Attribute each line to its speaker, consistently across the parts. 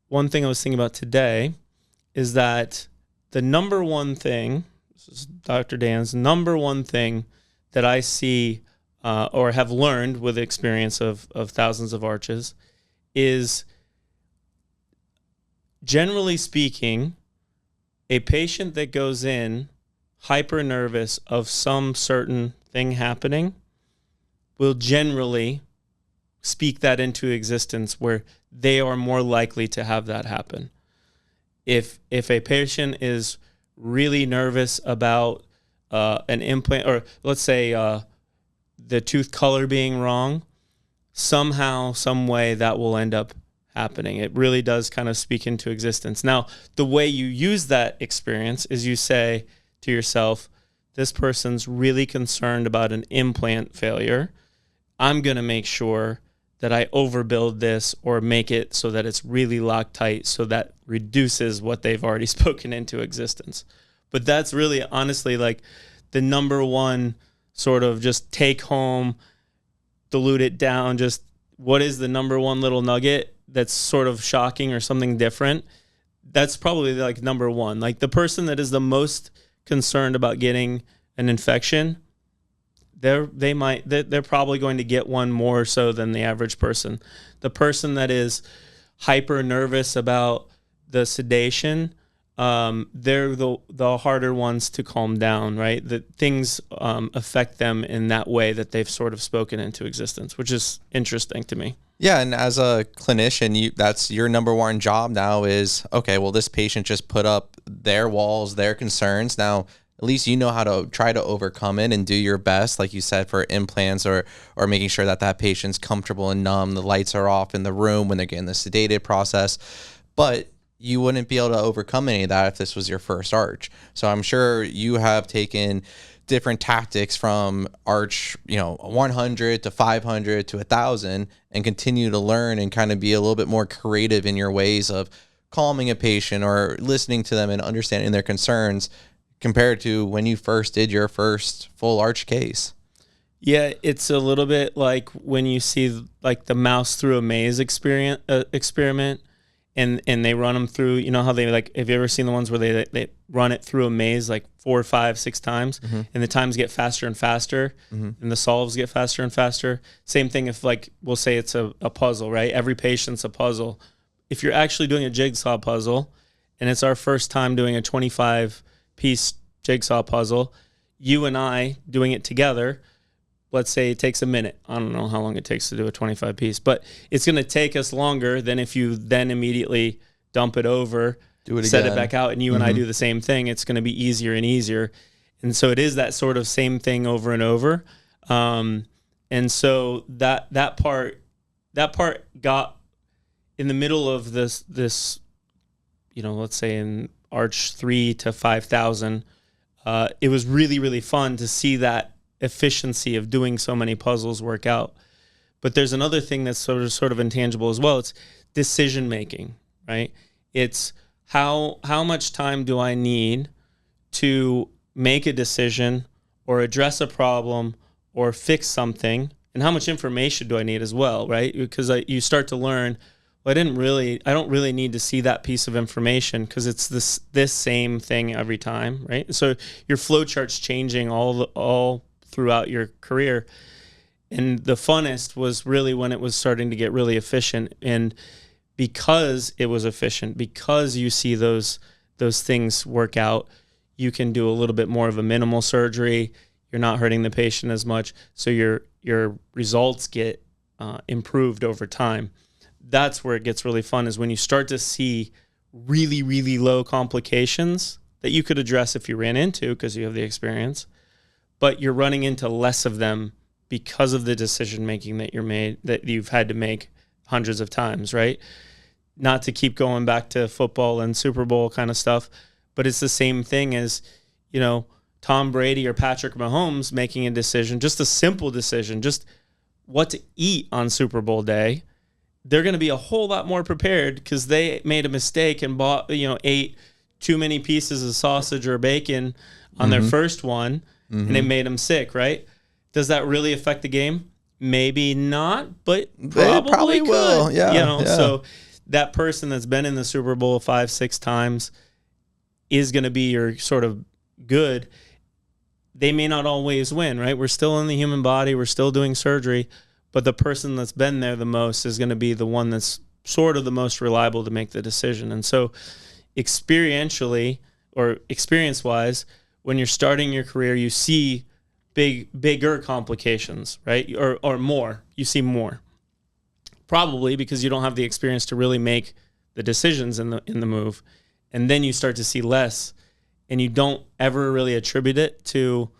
Speaker 1: one thing I was thinking about today is that the number one thing, this is Dr. Dan's number one thing that I see or have learned with the experience of thousands of arches is, generally speaking, a patient that goes in hyper nervous of some certain thing happening will generally speak that into existence, where they are more likely to have that happen. If a patient is really nervous about an implant, or let's say the tooth color being wrong, somehow, some way that will end up happening. It really does kind of speak into existence. Now, the way you use that experience is you say to yourself, this person's really concerned about an implant failure. I'm going to make sure that I overbuild this or make it so that it's really locked tight, so that reduces what they've already spoken into existence. But that's really, honestly, like the number one sort of just take home, dilute it down, just what is the number one little nugget that's sort of shocking or something different. That's probably like number one. Like the person that is the most concerned about getting an infection, they're probably going to get one more so than the average person. The person that is hyper nervous about the sedation, they're the harder ones to calm down, right? That things affect them in that way that they've sort of spoken into existence, which is interesting to me.
Speaker 2: Yeah, and as a clinician, that's your number one job now is, okay, well, this patient just put up their walls, their concerns. Now, at least you know how to try to overcome it and do your best, like you said, for implants or making sure that patient's comfortable and numb. The lights are off in the room when they're getting the sedated process. But you wouldn't be able to overcome any of that if this was your first arch. So I'm sure you have taken different tactics from arch, 100 to 500 to 1,000 and continue to learn and kind of be a little bit more creative in your ways of calming a patient or listening to them and understanding their concerns compared to when you first did your first full arch case.
Speaker 1: Yeah, it's a little bit like when you see like the mouse through a maze experiment and they run them through, you know how they like, have you ever seen the ones where they run it through a maze like 4, 5, 6 times and the times get faster and faster and the solves get faster and faster? Same thing if like, we'll say it's a puzzle, right? Every patient's a puzzle. If you're actually doing a jigsaw puzzle and it's our first time doing a 25-piece jigsaw puzzle, you and I doing it together, let's say it takes a minute. I don't know how long it takes to do a 25-piece, but it's going to take us longer than if you then immediately dump it over, set it back out, and you and I do the same thing. It's going to be easier and easier. And so it is that sort of same thing over and over. And so that part got in the middle of this, let's say in Arch 3 to 5,000, it was really, really fun to see that efficiency of doing so many puzzles work out. But there's another thing that's sort of intangible as well. It's decision making, right? It's how much time do I need to make a decision or address a problem or fix something, and how much information do I need as well, right? Because you start to learn, well, I don't really need to see that piece of information because it's this same thing every time, right? So your flow chart's changing all throughout your career. And the funnest was really when it was starting to get really efficient. And because it was efficient, because you see those things work out, you can do a little bit more of a minimal surgery. You're not hurting the patient as much. So your results get improved over time. That's where it gets really fun, is when you start to see really, really low complications that you could address if you ran into because you have the experience, but you're running into less of them because of the decision making that you've had to make hundreds of times, right? Not to keep going back to football and Super Bowl kind of stuff, but it's the same thing as, Tom Brady or Patrick Mahomes making a decision, just a simple decision, just what to eat on Super Bowl day. They're going to be a whole lot more prepared because they made a mistake and ate too many pieces of sausage or bacon on their first one, and it made them sick, right? Does that really affect the game? Maybe not, but probably
Speaker 2: will. Yeah,
Speaker 1: So that person that's been in the Super Bowl 5-6 times is going to be your sort of good. They may not always win, right? We're still in the human body. We're still doing surgery. But the person that's been there the most is going to be the one that's sort of the most reliable to make the decision. And so experientially or experience-wise, when you're starting your career, you see bigger complications, right? Or more. You see more. Probably because you don't have the experience to really make the decisions in the move. And then you start to see less, and you don't ever really attribute it to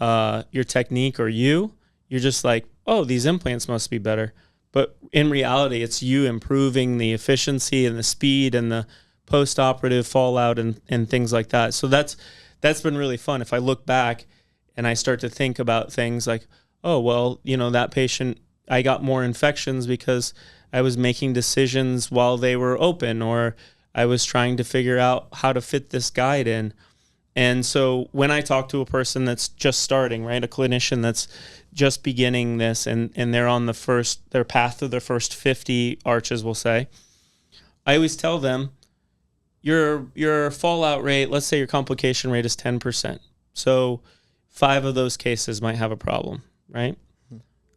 Speaker 1: your technique or you. You're just like, oh, these implants must be better. But in reality, it's you improving the efficiency and the speed and the post-operative fallout and things like that. So that's been really fun. If I look back and I start to think about things like, oh, well, that patient, I got more infections because I was making decisions while they were open, or I was trying to figure out how to fit this guide in. And so when I talk to a person that's just starting, right, a clinician that's just beginning this and they're on their path to their first 50 arches, we'll say, I always tell them your fallout rate, let's say your complication rate is 10%. So 5 of those cases might have a problem, right?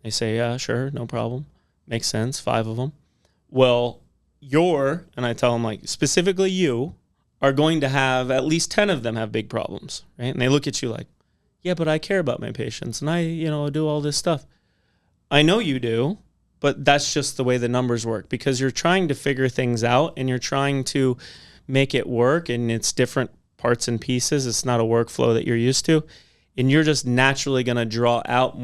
Speaker 1: They say, yeah, sure, no problem. Makes sense, 5 of them. Well, and I tell them, like, specifically you are going to have at least 10 of them have big problems, right? And they look at you like, yeah, but I care about my patients and I, do all this stuff. I know you do, but that's just the way the numbers work, because you're trying to figure things out and you're trying to make it work, and it's different parts and pieces. It's not a workflow that you're used to. And you're just naturally going to draw out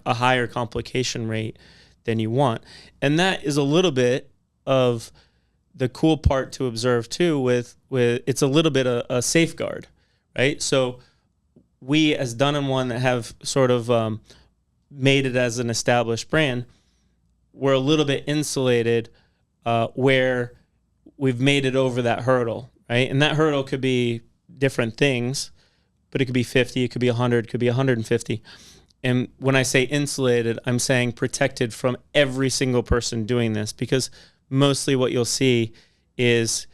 Speaker 1: a higher complication rate than you want. And that is a little bit of the cool part to observe too, with it's a little bit a safeguard, right? So we as Dun & One that have sort of made it as an established brand, we're a little bit insulated where we've made it over that hurdle, right? And that hurdle could be different things, but it could be 50, it could be 100, it could be 150. And when I say insulated, I'm saying protected from every single person doing this, because mostly what you'll see is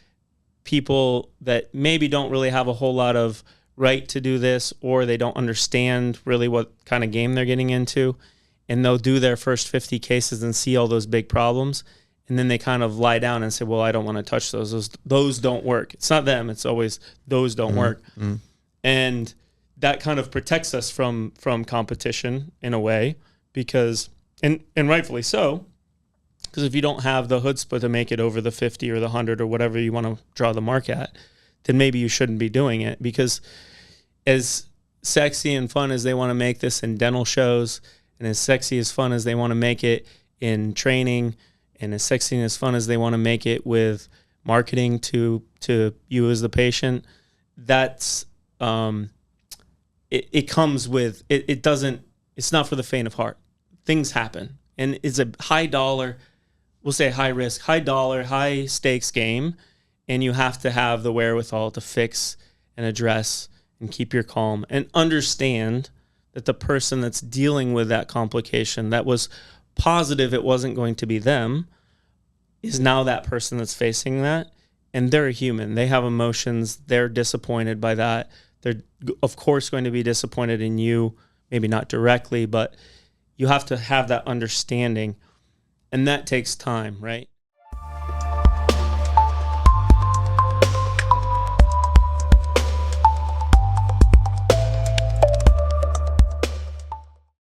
Speaker 1: people that maybe don't really have a whole lot of right to do this, or they don't understand really what kind of game they're getting into, and they'll do their first 50 cases and see all those big problems, and then they kind of lie down and say, well, I don't want to touch those. Those don't work. It's not them. It's always those don't work. Mm-hmm. And that kind of protects us from competition in a way, because, and rightfully so, because if you don't have the chutzpah to make it over the 50 or the 100 or whatever you want to draw the mark at, then maybe you shouldn't be doing it. Because as sexy and fun as they want to make this in dental shows, and as sexy as fun as they want to make it in training, and as sexy and as fun as they want to make it with marketing to you as the patient, that's it comes with it doesn't, it's not for the faint of heart. Things happen, and it's a high dollar, we'll say high risk, high dollar, high stakes game, and you have to have the wherewithal to fix and address and keep your calm and understand that the person that's dealing with that complication that was positive it wasn't going to be them is now that person that's facing that, and they're a human. They have emotions. They're disappointed by that. They're, of course, going to be disappointed in you, maybe not directly, but you have to have that understanding, and that takes time, right?